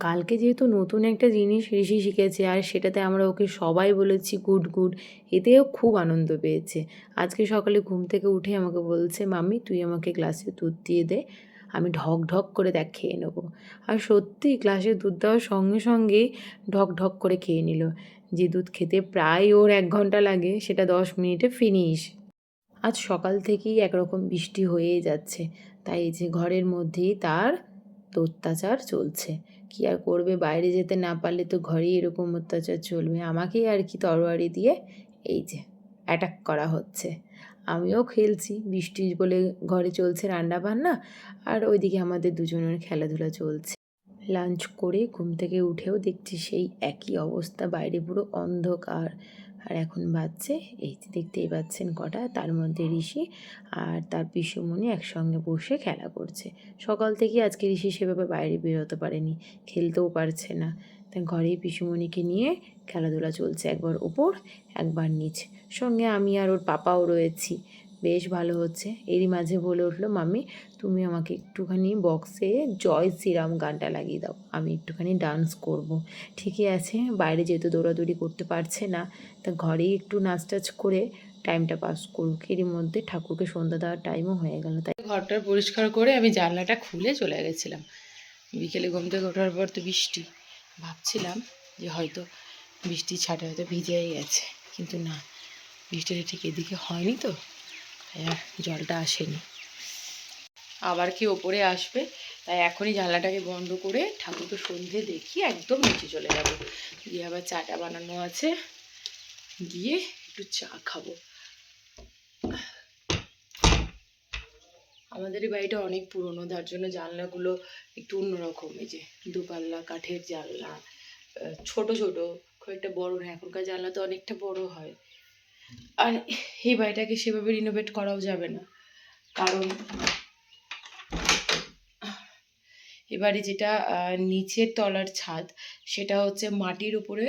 কালকে যেহেতু নতুন একটা জিনিস ঋষি শিখেছে আর সেটাতে আমরা ওকে সবাই বলেছি গুড গুড, এতেও খুব আনন্দ পেয়েছে। আজকে সকালে ঘুম থেকে উঠে আমাকে বলছে, মাম্মি তুই আমাকে গ্লাসে দুধ দিয়ে দে, আমি ঢক ঢক করে দেখ খেয়ে নেবো। আর সত্যি গ্লাসে দুধ দেওয়ার সঙ্গে সঙ্গেই ঢক ঢক করে খেয়ে নিল। যে দুধ খেতে প্রায় ওর 1 ঘন্টা লাগে সেটা 10 মিনিটে ফিনিশ। আজ সকাল থেকেই একরকম বৃষ্টি হয়েই যাচ্ছে, তাই এই যে ঘরের মধ্যেই তার অত্যাচার চলছে। কি আর করবে, বাইরে যেতে না পারলে তো ঘরেই এরকম অত্যাচার চলবে। আমাকেই আর কি তরবারি দিয়ে এই যে অ্যাটাক করা হচ্ছে। আমিও খেলছি, বৃষ্টি বলে ঘরে চলছে রান্না বান্না, আর ওইদিকে আমাদের দুজনের খেলাধুলা চলছে। লাঞ্চ করে ঘুম থেকে উঠেও দেখছি সেই একই অবস্থা, বাইরে পুরো অন্ধকার। আর এখন বাজছে এই যে দেখতেই পাচ্ছেন কটা, তার মধ্যে ঋষি আর তার পিসুমণি একসঙ্গে বসে খেলা করছে। সকাল থেকে আজকে ঋষি সেভাবে বাইরে বেরোতে পারেনি, খেলতেও পারছে না, তাই ঘরেই পিসুমণিকে নিয়ে খেলাধুলা চলছে, একবার ওপর একবার নিচ। সঙ্গে আমি আর ওর পাপাও রয়েছি, বেশ ভালো হচ্ছে। এরই মাঝে বলে উঠলো, মাম্মি তুমি আমাকে একটুখানি বক্সে জয় শ্রীরাম গানটা লাগিয়ে দাও, আমি একটুখানি ডান্স করব। ঠিকই আছে, বাইরে যেহেতু দৌড়াদৌড়ি করতে পারছে না, তা ঘরেই একটু নাচ টাচ করে টাইমটা পাস করুক। এরই মধ্যে ঠাকুরকে সন্ধ্যা দেওয়ার টাইমও হয়ে গেল, তাই ঘরটা পরিষ্কার করে আমি জানলাটা খুলে চলে গেছিলাম। বিকেলে ঘুম থেকে ওঠার পর তো বৃষ্টি, ভাবছিলাম যে হয়তো বৃষ্টির ছাটে হয়তো ভিজেই গেছে, কিন্তু না, বৃষ্টিটা ঠিক এদিকে হয়নি, তো তাই আর জলটা আসেনি। আবার কি ওপরে আসবে, তাই এখনই জানলাটাকে বন্ধ করে ঠাকুরকে সন্ধে দেখি একদম নিচে চলে যাব, গিয়ে আবার চাটা বানানো আছে, গিয়ে একটু চা খাবো। আমাদের এই বাড়িটা অনেক পুরনো, তার জন্য জানলাগুলো একটু অন্যরকম, এই যে দুপাল্লা কাঠের জানলা, ছোট ছোট, খুব একটা বড় না। এখনকার জানলা তো অনেকটা বড় হয়। আর এই বাড়িটাকে সেভাবে রিনোভেট করাও যাবে না, কারণ এবারে যেটা নিচের তলার ছাদ, সেটা হচ্ছে মাটির উপরে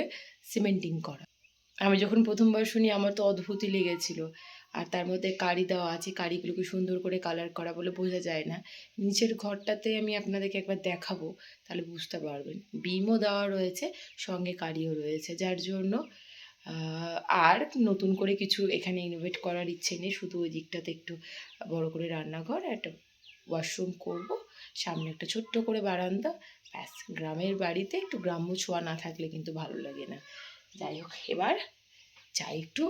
সিমেন্টিং করা। আমি যখন প্রথমবার শুনি আমার তো অদ্ভুতই লেগেছিল। আর তার মধ্যে কারি দেওয়া আছে, কারিগুলোকে সুন্দর করে কালার করা বলে বোঝা যায় না। নিচের ঘরটাতে আমি আপনাদেরকে একবার দেখাবো, তাহলে বুঝতে পারবেন। বিমও দেওয়া রয়েছে, সঙ্গে কারিও রয়েছে, যার জন্য আর নতুন করে কিছু এখানে ইনোভেট করার ইচ্ছে নেই। শুধু ওই দিকটাতে একটু বড় করে রান্নাঘর, একটা ওয়াশরুম করব, সামনে একটা ছোট্ট করে বারান্দা, ব্যাস। গ্রামের বাড়িতে একটু গ্রাম্য ছোঁয়া না থাকলে কিন্তু ভালো লাগে না। যাই হোক, এবার চাই একটু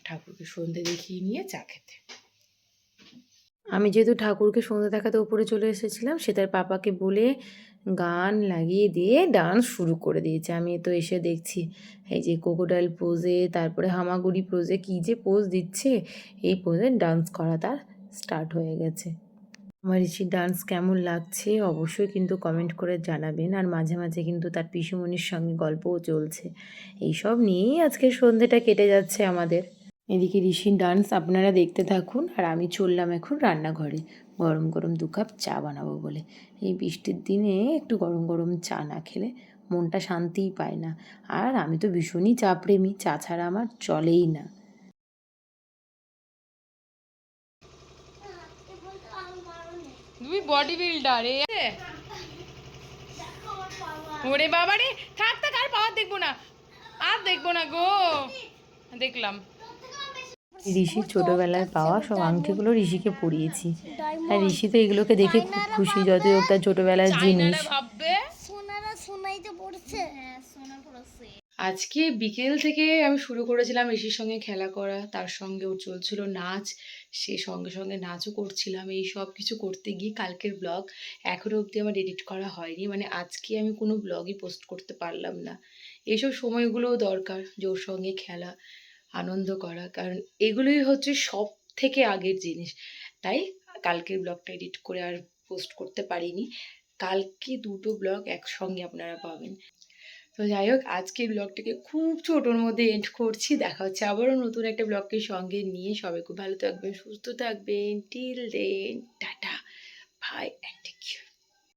ঠাকুরকে সন্ধে দেখিয়ে নিয়ে চা খেতে। আমি যেহেতু ঠাকুরকে সন্ধ্যা দেখাতে উপরে চলে এসেছিলাম, সে তার পাপাকে বলে গান লাগিয়ে দিয়ে ডান্স শুরু করে দিয়েছে। আমি তো এসে দেখছি এই যে ক্রোকোডাইল পোজে, তারপরে হামাগুড়ি পোজে, কী যে পোজ দিচ্ছে, এই পোজে ডান্স করা তার স্টার্ট হয়ে গেছে। আমার ঋষির ডান্স কেমন লাগছে অবশ্যই কিন্তু কমেন্ট করে জানাবেন। আর মাঝে মাঝে কিন্তু তার পিসুমণির সঙ্গে গল্পও চলছে। এইসব নিয়েই আজকের সন্ধ্যেটা কেটে যাচ্ছে আমাদের। এদিকে ঋষির ডান্স আপনারা দেখতে থাকুন, আর আমি চললাম এখন রান্নাঘরে গরম গরম 2 কাপ চা বানাবো বলে। এই বৃষ্টির দিনে একটু গরম গরম চা না খেলে মনটা শান্তিই পায় না। আর আমি তো ভীষণই চা প্রেমী, চা ছাড়া আমার চলেই না। তুমি বডি বিল্ডার ওরে বাবা রে, থাক থাক, আর পাওয়ার দেখবো না, আর দেখবো না গো। দেখলাম ঋষির ছোটোবেলায় পাওয়া সব আংটিগুলো ঋষিকে পরিয়েছি, আর ঋষি তো এগুলোকে দেখে খুব খুশি, যতই হোক তার ছোটোবেলার জিনিস। চাইনারা ভাববে সোনারা সোনাইতে পড়ছে। হ্যাঁ, সোনা পড়ছে। আজকে বিকেল থেকে আমি শুরু করেছিলাম ঋষির সঙ্গে খেলা করা, তার সঙ্গে ওর চলছিল নাচ, সে সঙ্গে সঙ্গে নাচও করছিলাম। এই সব কিছু করতে গিয়ে কালকের ব্লগ এখনও অবধি আমার এডিট করা হয়নি, মানে আজকে আমি কোনো ব্লগই পোস্ট করতে পারলাম না। এইসব সময়গুলোও দরকার, যে ওর সঙ্গে খেলা, আনন্দ করা, কারণ এগুলোই হচ্ছে সব থেকে আগের জিনিস। তাই কালকের ব্লগটা এডিট করে আর পোস্ট করতে পারিনি। কালকে 2টো ব্লগ একসঙ্গে আপনারা পাবেন। তো যাই হোক, আজকের ব্লগটাকে খুব ছোটোর মধ্যে এন্ড করছি। দেখা হচ্ছে আবারও নতুন একটা ব্লগকে সঙ্গে নিয়ে। সবাই খুব ভালো থাকবেন, সুস্থ থাকবেন। Till then, tata, by.